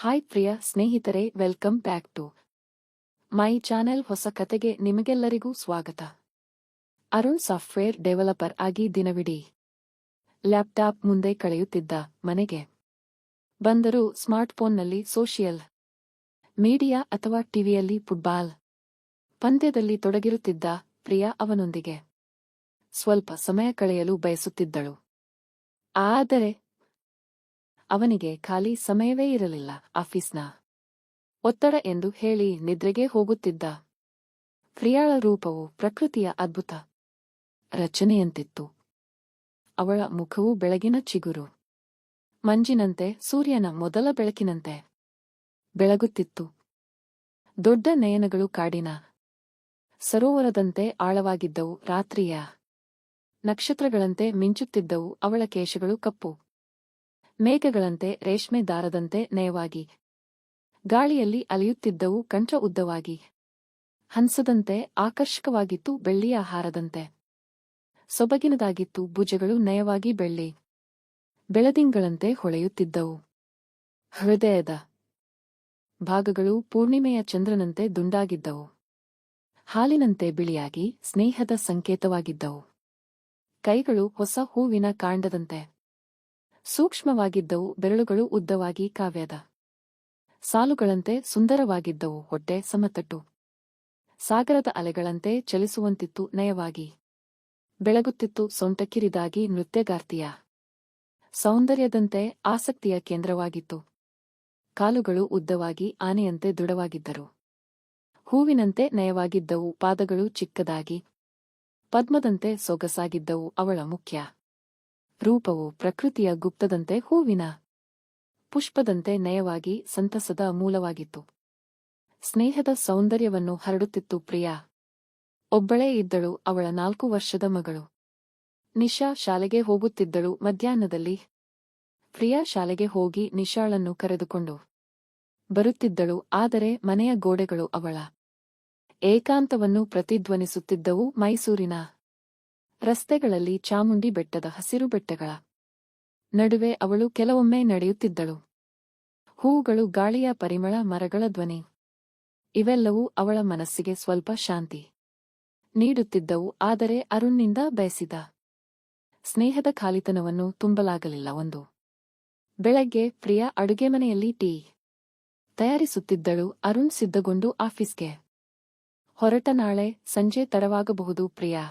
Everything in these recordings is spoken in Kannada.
ಹಾಯ್ ಪ್ರಿಯ ಸ್ನೇಹಿತರೆ, welcome back to my channel. ಹೊಸ ಕತೆಗೆ ನಿಮಗೆಲ್ಲರಿಗೂ ಸ್ವಾಗತ. ಅರುಣ್ ಸಾಫ್ಟ್ವೇರ್ ಡೆವಲಪರ್ ಆಗಿ ದಿನವಿಡೀ ಲ್ಯಾಪ್ಟಾಪ್ ಮುಂದೆ ಕಳೆಯುತ್ತಿದ್ದ. ಮನೆಗೆ ಬಂದರೂ ಸ್ಮಾರ್ಟ್ಫೋನ್ನಲ್ಲಿ ಸೋಷಿಯಲ್ ಮೀಡಿಯಾ ಅಥವಾ ಟಿವಿಯಲ್ಲಿ ಫುಟ್ಬಾಲ್ ಪಂದ್ಯದಲ್ಲಿ ತೊಡಗಿರುತ್ತಿದ್ದ ಪ್ರಿಯಾ ಅವನೊಂದಿಗೆ ಸ್ವಲ್ಪ ಸಮಯ ಕಳೆಯಲು ಬಯಸುತ್ತಿದ್ದಳು. ಆದರೆ ಅವನಿಗೆ ಖಾಲಿ ಸಮಯವೇ ಇರಲಿಲ್ಲ. ಆಫೀಸ್ನ ಒತ್ತಡ ಎಂದು ಹೇಳಿ ನಿದ್ರೆಗೆ ಹೋಗುತ್ತಿದ್ದ. ಪ್ರಿಯಾಳ ರೂಪವು ಪ್ರಕೃತಿಯ ಅದ್ಭುತ ರಚನೆಯಂತಿತ್ತು. ಅವಳ ಮುಖವು ಬೆಳಗಿನ ಚಿಗುರು ಮಂಜಿನಂತೆ, ಸೂರ್ಯನ ಮೊದಲ ಬೆಳಕಿನಂತೆ ಬೆಳಗುತ್ತಿತ್ತು. ದೊಡ್ಡ ನಯನಗಳು ಕಾಡಿನ ಸರೋವರದಂತೆ ಆಳವಾಗಿದ್ದವು. ರಾತ್ರಿಯ ನಕ್ಷತ್ರಗಳಂತೆ ಮಿಂಚುತ್ತಿದ್ದವು. ಅವಳ ಕೇಶಗಳು ಕಪ್ಪು ಮೇಘಗಳಂತೆ, ರೇಷ್ಮೆ ದಾರದಂತೆ ನಯವಾಗಿ ಗಾಳಿಯಲ್ಲಿ ಅಲಿಯುತ್ತಿದ್ದವು. ಕಂಠ ಉದ್ದವಾಗಿ ಹಂಸದಂತೆ ಆಕರ್ಷಕವಾಗಿತ್ತು. ಬೆಳ್ಳಿಯ ಹಾರದಂತೆ ಸೊಬಗಿನದಾಗಿತ್ತು. ಭುಜಗಳು ನಯವಾಗಿ ಬೆಳ್ಳಿ ಬೆಳದಿಂಗಳಂತೆ ಹೊಳೆಯುತ್ತಿದ್ದವು. ಹೃದಯದ ಭಾಗಗಳು ಪೂರ್ಣಿಮೆಯ ಚಂದ್ರನಂತೆ ದುಂಡಾಗಿದ್ದವು. ಹಾಲಿನಂತೆ ಬಿಳಿಯಾಗಿ ಸ್ನೇಹದ ಸಂಕೇತವಾಗಿದ್ದವು. ಕೈಗಳು ಹೊಸ ಹೂವಿನ ಕಾಂಡದಂತೆ ಸೂಕ್ಷ್ಮವಾಗಿದ್ದವು. ಬೆರಳುಗಳು ಉದ್ದವಾಗಿ ಕಾವ್ಯದ ಸಾಲುಗಳಂತೆ ಸುಂದರವಾಗಿದ್ದವು. ಹೊಟ್ಟೆ ಸಮತಟ್ಟು ಸಾಗರದ ಅಲೆಗಳಂತೆ ಚಲಿಸುವಂತಿತ್ತು. ನಯವಾಗಿ ಬೆಳಗುತ್ತಿತ್ತು. ಸೊಂಟ ಕಿರಿದಾಗಿ ನೃತ್ಯಗಾರ್ತಿಯ ಸೌಂದರ್ಯದಂತೆ ಆಸಕ್ತಿಯ ಕೇಂದ್ರವಾಗಿತ್ತು. ಕಾಲುಗಳು ಉದ್ದವಾಗಿ ಆನೆಯಂತೆ ದೃಢವಾಗಿದ್ದರು. ಹೂವಿನಂತೆ ನಯವಾಗಿದ್ದವು. ಪಾದಗಳು ಚಿಕ್ಕದಾಗಿ ಪದ್ಮದಂತೆ ಸೊಗಸಾಗಿದ್ದವು. ಅವಳ ಮುಖ್ಯ ರೂಪವು ಪ್ರಕೃತಿಯ ಗುಪ್ತದಂತೆ, ಹೂವಿನ ಪುಷ್ಪದಂತೆ ನಯವಾಗಿ ಸಂತಸದ ಮೂಲವಾಗಿತ್ತು. ಸ್ನೇಹದ ಸೌಂದರ್ಯವನ್ನು ಹರಡುತ್ತಿತ್ತು. ಪ್ರಿಯಾ ಒಬ್ಬಳೇ ಇದ್ದಳು. ಅವಳ 4 ವರ್ಷದ ಮಗಳು ನಿಶಾ ಶಾಲೆಗೆ ಹೋಗುತ್ತಿದ್ದಳು. ಮಧ್ಯಾಹ್ನದಲ್ಲಿ ಪ್ರಿಯಾ ಶಾಲೆಗೆ ಹೋಗಿ ನಿಶಾಳನ್ನು ಕರೆದುಕೊಂಡು ಬರುತ್ತಿದ್ದಳು. ಆದರೆ ಮನೆಯ ಗೋಡೆಗಳು ಅವಳ ಏಕಾಂತವನ್ನು ಪ್ರತಿಧ್ವನಿಸುತ್ತಿದ್ದವು. ಮೈಸೂರಿನ ರಸ್ತೆಗಳಲ್ಲಿ, ಚಾಮುಂಡಿ ಬೆಟ್ಟದ ಹಸಿರು ಬೆಟ್ಟಗಳ ನಡುವೆ ಅವಳು ಕೆಲವೊಮ್ಮೆ ನಡೆಯುತ್ತಿದ್ದಳು. ಹೂವುಗಳು, ಗಾಳಿಯ ಪರಿಮಳ, ಮರಗಳ ಧ್ವನಿ ಇವೆಲ್ಲವೂ ಅವಳ ಮನಸ್ಸಿಗೆ ಸ್ವಲ್ಪ ಶಾಂತಿ ನೀಡುತ್ತಿದ್ದವು. ಆದರೆ ಅರುಣ್ನಿಂದ ಬಯಸಿದ ಸ್ನೇಹದ ಖಾಲಿತನವನ್ನು ತುಂಬಲಾಗಲಿಲ್ಲ. ಒಂದು ಬೆಳಗ್ಗೆ ಪ್ರಿಯಾ ಅಡುಗೆಮನೆಯಲ್ಲಿ ಟೀ ತಯಾರಿಸುತ್ತಿದ್ದಳು. ಅರುಣ್ ಸಿದ್ಧಗೊಂಡು ಆಫೀಸ್ಗೆ ಹೊರಟ. ನಾಳೆ ಸಂಜೆ ತಡವಾಗಬಹುದು ಪ್ರಿಯಾ,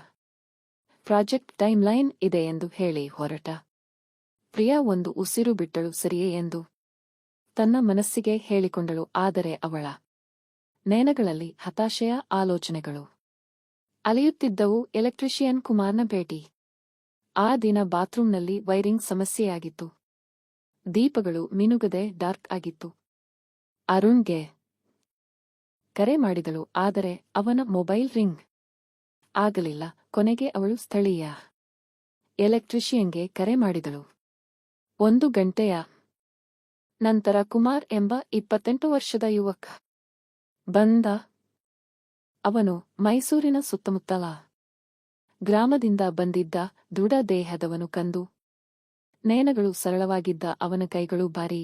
ಪ್ರಾಜೆಕ್ಟ್ ಟೈಮ್ಲೈನ್ ಇದೆ ಎಂದು ಹೇಳಿ ಹೊರಟ. ಪ್ರಿಯಾ ಒಂದು ಉಸಿರು ಬಿಟ್ಟಳು. ಸರಿಯೇ ಎಂದು ತನ್ನ ಮನಸ್ಸಿಗೆ ಹೇಳಿಕೊಂಡಳು. ಆದರೆ ಅವಳ ನಯನಗಳಲ್ಲಿ ಹತಾಶೆಯ ಆಲೋಚನೆಗಳು ಅಲೆಯುತ್ತಿದ್ದವು. ಎಲೆಕ್ಟ್ರಿಷಿಯನ್ ಕುಮಾರ್ನ ಭೇಟಿ. ಆ ದಿನ ಬಾತ್ರೂಂನಲ್ಲಿ ವೈರಿಂಗ್ ಸಮಸ್ಯೆಯಾಗಿತ್ತು. ದೀಪಗಳು ಮಿನುಗದೆ ಡಾರ್ಕ್ ಆಗಿತ್ತು. ಅರುಣ್ಗೆ ಕರೆ ಮಾಡಿದಳು. ಆದರೆ ಅವನ ಮೊಬೈಲ್ ರಿಂಗ್ ಆಗಲಿಲ್ಲ. ಕೊನೆಗೆ ಅವಳು ಸ್ಥಳೀಯ ಎಲೆಕ್ಟ್ರಿಷಿಯನ್ಗೆ ಕರೆ ಮಾಡಿದಳು. 1 ಗಂಟೆಯ ನಂತರ ಕುಮಾರ್ ಎಂಬ 28 ವರ್ಷದ ಯುವಕ ಬಂದ. ಅವನು ಮೈಸೂರಿನ ಸುತ್ತಮುತ್ತಲ ಗ್ರಾಮದಿಂದ ಬಂದಿದ್ದ. ದೃಢ ದೇಹದವನು, ಕಂದು ನಯನಗಳು ಸರಳವಾಗಿದ್ದ. ಅವನ ಕೈಗಳು ಭಾರೀ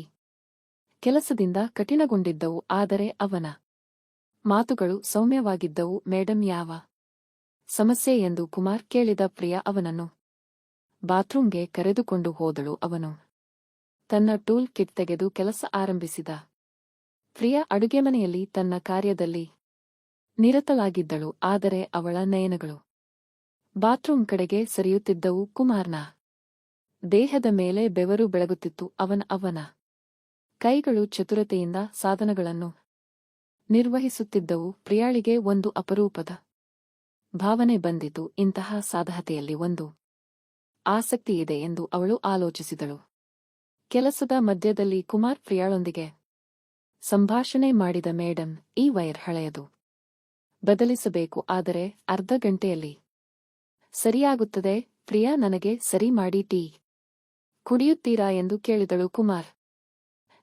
ಕೆಲಸದಿಂದ ಕಠಿಣಗೊಂಡಿದ್ದವು. ಆದರೆ ಅವನ ಮಾತುಗಳು ಸೌಮ್ಯವಾಗಿದ್ದವು. ಮೇಡಮ್, ಯಾವ ಸಮಸ್ಯೆ ಎಂದು ಕುಮಾರ್ ಕೇಳಿದ. ಪ್ರಿಯಾ ಅವನನ್ನು ಬಾತ್ರೂಂಗೆ ಕರೆದುಕೊಂಡು ಹೋದಳು. ಅವನು ತನ್ನ ಟೂಲ್ ಕಿಟ್ ತೆಗೆದು ಕೆಲಸ ಆರಂಭಿಸಿದ. ಪ್ರಿಯಾ ಅಡುಗೆಮನೆಯಲ್ಲಿ ತನ್ನ ಕಾರ್ಯದಲ್ಲಿ ನಿರತಳಾಗಿದ್ದಳು. ಆದರೆ ಅವಳ ನಯನಗಳು ಬಾತ್ರೂಂ ಕಡೆಗೆ ಸರಿಯುತ್ತಿದ್ದವು. ಕುಮಾರ್ನ ದೇಹದ ಮೇಲೆ ಬೆವರು ಬೆಳಗುತ್ತಿತ್ತು. ಅವನ ಕೈಗಳು ಚತುರತೆಯಿಂದ ಸಾಧನಗಳನ್ನು ನಿರ್ವಹಿಸುತ್ತಿದ್ದವು. ಪ್ರಿಯಾಳಿಗೆ ಒಂದು ಅಪರೂಪದ ಭಾವನೆ ಬಂದಿತು. ಇಂತಹ ಸಾಧಕತೆಯಲ್ಲಿ ಒಂದು ಆಸಕ್ತಿ ಇದೆ ಎಂದು ಅವಳು ಆಲೋಚಿಸಿದಳು. ಕೆಲಸದ ಮಧ್ಯದಲ್ಲಿ ಕುಮಾರ್ ಪ್ರಿಯಾಳೊಂದಿಗೆ ಸಂಭಾಷಣೆ ಮಾಡಿದ. ಮೇಡಮ್, ಈ ವೈರ್ ಹಳೆಯದು, ಬದಲಿಸಬೇಕು. ಆದರೆ ಅರ್ಧ ಗಂಟೆಯಲ್ಲಿ ಸರಿಯಾಗುತ್ತದೆ. ಪ್ರಿಯಾ ನನಗೆ ಸರಿ ಮಾಡಿ ಟೀ ಕುಡಿಯುತ್ತೀರಾ ಎಂದು ಕೇಳಿದಳು. ಕುಮಾರ್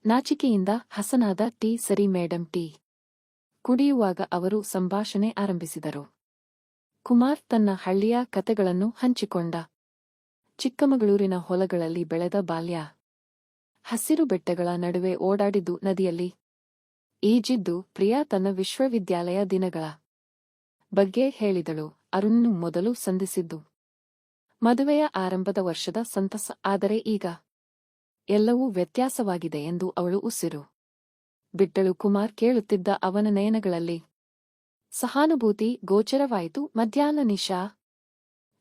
ನಾಚಿಕೆಯಿಂದ ಹಸನಾದ. ಟೀ ಸರಿ ಮೇಡಮ್. ಟೀ ಕುಡಿಯುವಾಗ ಅವರು ಸಂಭಾಷಣೆ ಆರಂಭಿಸಿದರು. ಕುಮಾರ್ ತನ್ನ ಹಳ್ಳಿಯ ಕತೆಗಳನ್ನು ಹಂಚಿಕೊಂಡ. ಚಿಕ್ಕಮಗಳೂರಿನ ಹೊಲಗಳಲ್ಲಿ ಬೆಳೆದ ಬಾಲ್ಯ ಹಸಿರು ಬೆಟ್ಟಗಳ ನಡುವೆ ಓಡಾಡಿದ್ದು ನದಿಯಲ್ಲಿ ಈಜಿದ್ದು. ಪ್ರಿಯಾ ತನ್ನ ವಿಶ್ವವಿದ್ಯಾಲಯ ದಿನಗಳ ಬಗ್ಗೆ ಹೇಳಿದಳು. ಅರುಣ್ನು ಮೊದಲು ಸಂಧಿಸಿದ್ದು ಮದುವೆಯ ಆರಂಭದ ವರ್ಷದ ಸಂತಸ. ಆದರೆ ಈಗ ಎಲ್ಲವೂ ವ್ಯತ್ಯಾಸವಾಗಿದೆ ಎಂದು ಅವಳು ಉಸಿರು ಬಿಟ್ಟಳು. ಕುಮಾರ್ ಕೇಳುತ್ತಿದ್ದ. ಅವನ ನಯನಗಳಲ್ಲಿ ಸಹಾನುಭೂತಿ ಗೋಚರವಾಯಿತು. ಮಧ್ಯಾಹ್ನ ನಿಶಾ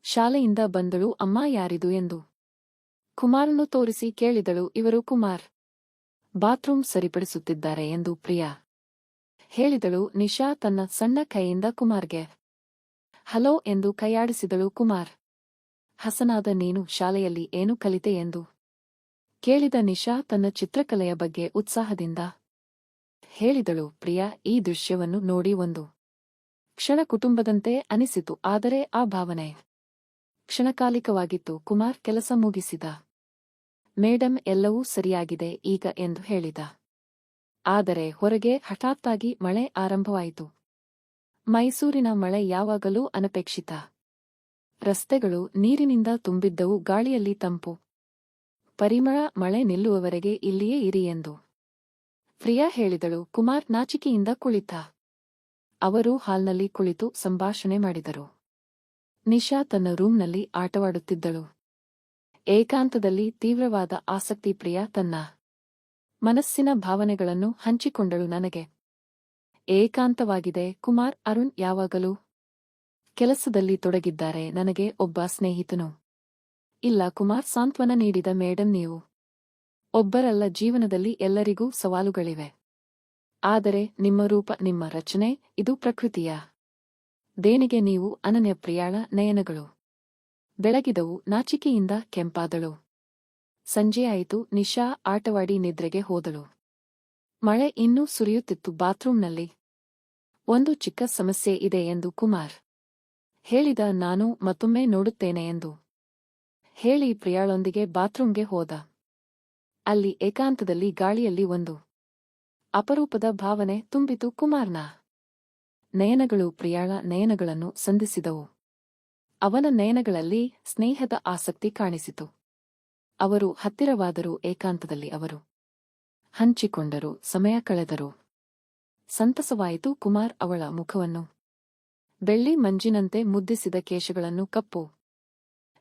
ಶಾಲೆಯಿಂದ ಬಂದಳು. ಅಮ್ಮ ಯಾರಿದು ಎಂದು ಕುಮಾರನ್ನು ತೋರಿಸಿ ಕೇಳಿದಳು. ಇವರು ಕುಮಾರ್, ಬಾತ್ರೂಮ್ ಸರಿಪಡಿಸುತ್ತಿದ್ದಾರೆ ಎಂದು ಪ್ರಿಯಾ ಹೇಳಿದಳು. ನಿಶಾ ತನ್ನ ಸಣ್ಣ ಕೈಯಿಂದ ಕುಮಾರ್ಗೆ ಹಲೋ ಎಂದು ಕೈಯಾಡಿಸಿದಳು. ಕುಮಾರ್ ಹಸನಾದ. ನೀನು ಶಾಲೆಯಲ್ಲಿ ಏನು ಕಲಿತೆ ಎಂದು ಕೇಳಿದ. ನಿಶಾ ತನ್ನ ಚಿತ್ರಕಲೆಯ ಬಗ್ಗೆ ಉತ್ಸಾಹದಿಂದ ಹೇಳಿದಳು. ಪ್ರಿಯಾ ಈ ದೃಶ್ಯವನ್ನು ನೋಡಿ ಒಂದು ಕ್ಷಣ ಕುಟುಂಬದಂತೆ ಅನಿಸಿತು. ಆದರೆ ಆ ಭಾವನೆ ಕ್ಷಣಕಾಲಿಕವಾಗಿತ್ತು. ಕುಮಾರ್ ಕೆಲಸ ಮುಗಿಸಿದ. ಮೇಡಮ್, ಎಲ್ಲವೂ ಸರಿಯಾಗಿದೆ ಈಗ ಎಂದು ಹೇಳಿದ. ಆದರೆ ಹೊರಗೆ ಹಠಾತ್ತಾಗಿ ಮಳೆ ಆರಂಭವಾಯಿತು. ಮೈಸೂರಿನ ಮಳೆ ಯಾವಾಗಲೂ ಅನಪೇಕ್ಷಿತ. ರಸ್ತೆಗಳು ನೀರಿನಿಂದ ತುಂಬಿದ್ದವು. ಗಾಳಿಯಲ್ಲಿ ತಂಪು ಪರಿಮಳ. ಮಳೆ ನಿಲ್ಲುವವರೆಗೆ ಇಲ್ಲಿಯೇ ಇರಿ ಎಂದು ಪ್ರಿಯಾ ಹೇಳಿದಳು. ಕುಮಾರ್ ನಾಚಿಕೆಯಿಂದ ಕುಳಿತ. ಅವರು ಹಾಲ್ನಲ್ಲಿ ಕುಳಿತು ಸಂಭಾಷಣೆ ಮಾಡಿದರು. ನಿಶಾ ತನ್ನ ರೂಂನಲ್ಲಿ ಆಟವಾಡುತ್ತಿದ್ದಳು. ಏಕಾಂತದಲ್ಲಿ ತೀವ್ರವಾದ ಆಸಕ್ತಿ. ಪ್ರಿಯಾ ತನ್ನ ಮನಸ್ಸಿನ ಭಾವನೆಗಳನ್ನು ಹಂಚಿಕೊಂಡಳು. ನನಗೆ ಏಕಾಂತವಾಗಿದೆ ಕುಮಾರ್. ಅರುಣ್ ಯಾವಾಗಲೂ ಕೆಲಸದಲ್ಲಿ ತೊಡಗಿದ್ದಾರೆ. ನನಗೆ ಒಬ್ಬ ಸ್ನೇಹಿತನು ಇಲ್ಲ. ಕುಮಾರ್ ಸಾಂತ್ವನ ನೀಡಿದ. ಮೇಡಮ್, ನೀವು ಒಬ್ಬರಲ್ಲ. ಜೀವನದಲ್ಲಿ ಎಲ್ಲರಿಗೂ ಸವಾಲುಗಳಿವೆ. ಆದರೆ ನಿಮ್ಮ ರೂಪ, ನಿಮ್ಮ ರಚನೆ, ಇದು ಪ್ರಕೃತಿಯ ದೇಣಿಗೆ. ನೀವು ಅನನ್ಯ. ಪ್ರಿಯಾಳ ನಯನಗಳು ಬೆಳಗಿದವು. ನಾಚಿಕೆಯಿಂದ ಕೆಂಪಾದಳು. ಸಂಜೆಯಾಯಿತು. ನಿಶಾ ಆಟವಾಡಿ ನಿದ್ರೆಗೆ ಹೋದಳು. ಮಳೆ ಇನ್ನೂ ಸುರಿಯುತ್ತಿತ್ತು. ಬಾತ್ರೂಂನಲ್ಲಿ ಒಂದು ಚಿಕ್ಕ ಸಮಸ್ಯೆ ಇದೆ ಎಂದು ಕುಮಾರ್ ಹೇಳಿದ. ನಾನು ಮತ್ತೊಮ್ಮೆ ನೋಡುತ್ತೇನೆ ಎಂದು ಹೇಳಿ ಪ್ರಿಯಾಳೊಂದಿಗೆ ಬಾತ್ರೂಂಗೆ ಹೋದ. ಅಲ್ಲಿ ಏಕಾಂತದಲ್ಲಿ ಗಾಳಿಯಲ್ಲಿ ಒಂದು ಅಪರೂಪದ ಭಾವನೆ ತುಂಬಿತು. ಕುಮಾರ್ನ ನಯನಗಳು ಪ್ರಿಯಾಳ ನಯನಗಳನ್ನು ಸಂಧಿಸಿದವು. ಅವನ ನಯನಗಳಲ್ಲಿ ಸ್ನೇಹದ ಆಸಕ್ತಿ ಕಾಣಿಸಿತು. ಅವರು ಹತ್ತಿರವಾದರು. ಏಕಾಂತದಲ್ಲಿ ಅವರು ಹಂಚಿಕೊಂಡರು. ಸಮಯ ಕಳೆದರು. ಸಂತಸವಾಯಿತು. ಕುಮಾರ್ ಅವಳ ಮುಖವನ್ನು ಬೆಳ್ಳಿ ಮಂಜಿನಂತೆ ಮುದ್ದಿಸಿದ. ಕೇಶಗಳನ್ನು ಕಪ್ಪು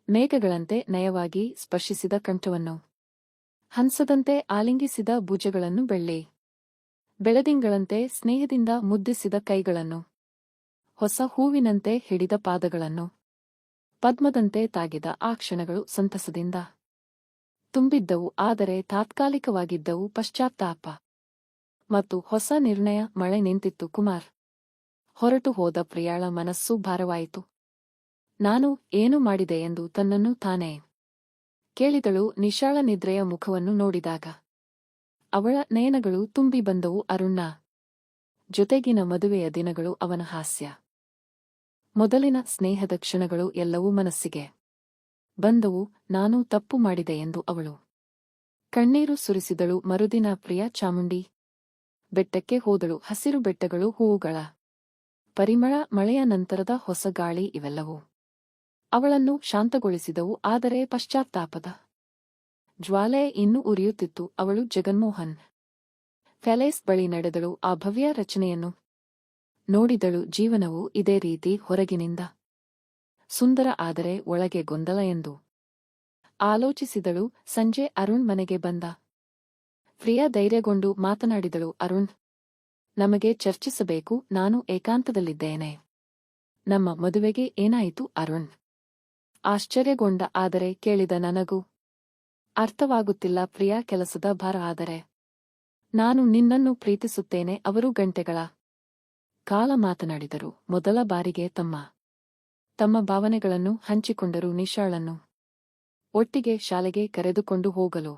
ಮೇಘಗಳಂತೆ ನಯವಾಗಿ ಸ್ಪರ್ಶಿಸಿದ. ಕಂಠವನ್ನು ಹಂಸದಂತೆ ಆಲಿಂಗಿಸಿದ. ಭುಜಗಳನ್ನು ಬೆಳ್ಳಿ ಬೆಳದಿಂಗಳಂತೆ ಸ್ನೇಹದಿಂದ ಮುದ್ದಿಸಿದ. ಕೈಗಳನ್ನು ಹೊಸ ಹೂವಿನಂತೆ ಹಿಡಿದ. ಪಾದಗಳನ್ನು ಪದ್ಮದಂತೆ ತಾಗಿದ. ಆ ಕ್ಷಣಗಳು ಸಂತಸದಿಂದ ತುಂಬಿದ್ದವು. ಆದರೆ ತಾತ್ಕಾಲಿಕವಾಗಿದ್ದವು. ಪಶ್ಚಾತ್ತಾಪ ಮತ್ತು ಹೊಸ ನಿರ್ಣಯ. ಮಳೆ ನಿಂತಿತ್ತು. ಕುಮಾರ್ ಹೊರಟು ಹೋದ. ಪ್ರಿಯಾಳ ಮನಸ್ಸು ಭಾರವಾಯಿತು. ನಾನು ಏನು ಮಾಡಿದೆ ಎಂದು ತನ್ನನ್ನು ತಾನೇ ಕೇಳಿದಳು. ನಿಶಾಳ ನಿದ್ರೆಯ ಮುಖವನ್ನು ನೋಡಿದಾಗ ಅವಳ ನಯನಗಳು ತುಂಬಿ ಬಂದವು. ಅರುಣ್ನ ಜೊತೆಗಿನ ಮದುವೆಯ ದಿನಗಳು, ಅವನ ಹಾಸ್ಯ, ಮೊದಲಿನ ಸ್ನೇಹದ ಕ್ಷಣಗಳು ಎಲ್ಲವೂ ಮನಸ್ಸಿಗೆ ಬಂದವು. ನಾನು ತಪ್ಪು ಮಾಡಿದೆ ಎಂದು ಅವಳು ಕಣ್ಣೀರು ಸುರಿಸಿದಳು. ಮರುದಿನ ಪ್ರಿಯಾ ಚಾಮುಂಡಿ ಬೆಟ್ಟಕ್ಕೆ ಹೋದಳು. ಹಸಿರು ಬೆಟ್ಟಗಳು, ಹೂವುಗಳ ಪರಿಮಳ, ಮಳೆಯ ನಂತರದ ಹೊಸ ಗಾಳಿ ಇವೆಲ್ಲವೂ ಅವಳನ್ನು ಶಾಂತಗೊಳಿಸಿದವು. ಆದರೆ ಪಶ್ಚಾತ್ತಾಪದ ಜ್ವಾಲೆ ಇನ್ನೂ ಉರಿಯುತ್ತಿತ್ತು. ಅವಳು ಜಗನ್ಮೋಹನ್ ಪ್ಯಾಲೇಸ್ ಬಳಿ ನಡೆದಳು. ಆ ಭವ್ಯ ರಚನೆಯನ್ನು ನೋಡಿದಳು. ಜೀವನವು ಇದೇ ರೀತಿ ಹೊರಗಿನಿಂದ ಸುಂದರ, ಆದರೆ ಒಳಗೆ ಗೊಂದಲ ಎಂದು ಆಲೋಚಿಸಿದಳು. ಸಂಜೆ ಅರುಣ್ ಮನೆಗೆ ಬಂದ. ಪ್ರಿಯಾ ಧೈರ್ಯಗೊಂಡು ಮಾತನಾಡಿದಳು. ಅರುಣ್, ನಮಗೆ ಚರ್ಚಿಸಬೇಕು. ನಾನು ಏಕಾಂತದಲ್ಲಿದ್ದೇನೆ. ನಮ್ಮ ಮದುವೆಗೆ ಏನಾಯಿತು? ಅರುಣ್ ಆಶ್ಚರ್ಯಗೊಂಡ. ಆದರೆ ಕೇಳಿದ. ನನಗೂ ಅರ್ಥವಾಗುತ್ತಿಲ್ಲ ಪ್ರಿಯಾ. ಕೆಲಸದ ಭಾರ. ಆದರೆ ನಾನು ನಿನ್ನನ್ನು ಪ್ರೀತಿಸುತ್ತೇನೆ. ಅವರು ಗಂಟೆಗಳ ಕಾಲ ಮಾತನಾಡಿದರು. ಮೊದಲ ಬಾರಿಗೆ ತಮ್ಮ ಭಾವನೆಗಳನ್ನು ಹಂಚಿಕೊಂಡರು. ನಿಶಾಳನ್ನು ಒಟ್ಟಿಗೆ ಶಾಲೆಗೆ ಕರೆದುಕೊಂಡು ಹೋಗಲು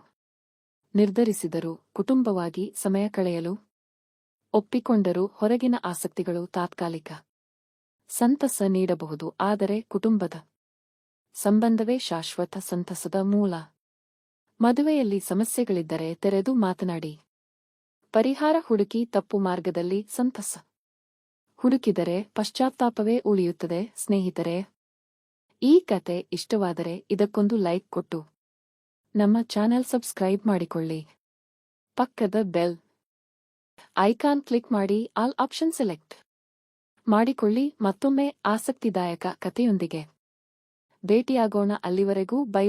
ನಿರ್ಧರಿಸಿದರು. ಕುಟುಂಬವಾಗಿ ಸಮಯ ಕಳೆಯಲು ಒಪ್ಪಿಕೊಂಡರು. ಹೊರಗಿನ ಆಸಕ್ತಿಗಳು ತಾತ್ಕಾಲಿಕ ಸಂತಸ ನೀಡಬಹುದು, ಆದರೆ ಕುಟುಂಬದ ಸಂಬಂಧವೇ ಶಾಶ್ವತ ಸಂತಸದ ಮೂಲ. ಮದುವೆಯಲ್ಲಿ ಸಮಸ್ಯೆಗಳಿದ್ದರೆ ತೆರೆದು ಮಾತನಾಡಿ ಪರಿಹಾರ ಹುಡುಕಿ. ತಪ್ಪು ಮಾರ್ಗದಲ್ಲಿ ಸಂತಸ ಹುಡುಕಿದರೆ ಪಶ್ಚಾತ್ತಾಪವೇ ಉಳಿಯುತ್ತದೆ. ಸ್ನೇಹಿತರೆ, ಈ ಕತೆ ಇಷ್ಟವಾದರೆ ಇದಕ್ಕೊಂದು ಲೈಕ್ ಕೊಟ್ಟು ನಮ್ಮ ಚಾನೆಲ್ ಸಬ್ಸ್ಕ್ರೈಬ್ ಮಾಡಿಕೊಳ್ಳಿ. ಪಕ್ಕದ ಬೆಲ್ ಐಕಾನ್ ಕ್ಲಿಕ್ ಮಾಡಿ ಆಲ್ ಆಪ್ಷನ್ ಸೆಲೆಕ್ಟ್ ಮಾಡಿಕೊಳ್ಳಿ. ಮತ್ತೊಮ್ಮೆ ಆಸಕ್ತಿದಾಯಕ ಕಥೆಯೊಂದಿಗೆ ಭೇಟಿಯಾಗೋಣ. ಅಲ್ಲಿವರೆಗೂ ಬೈ.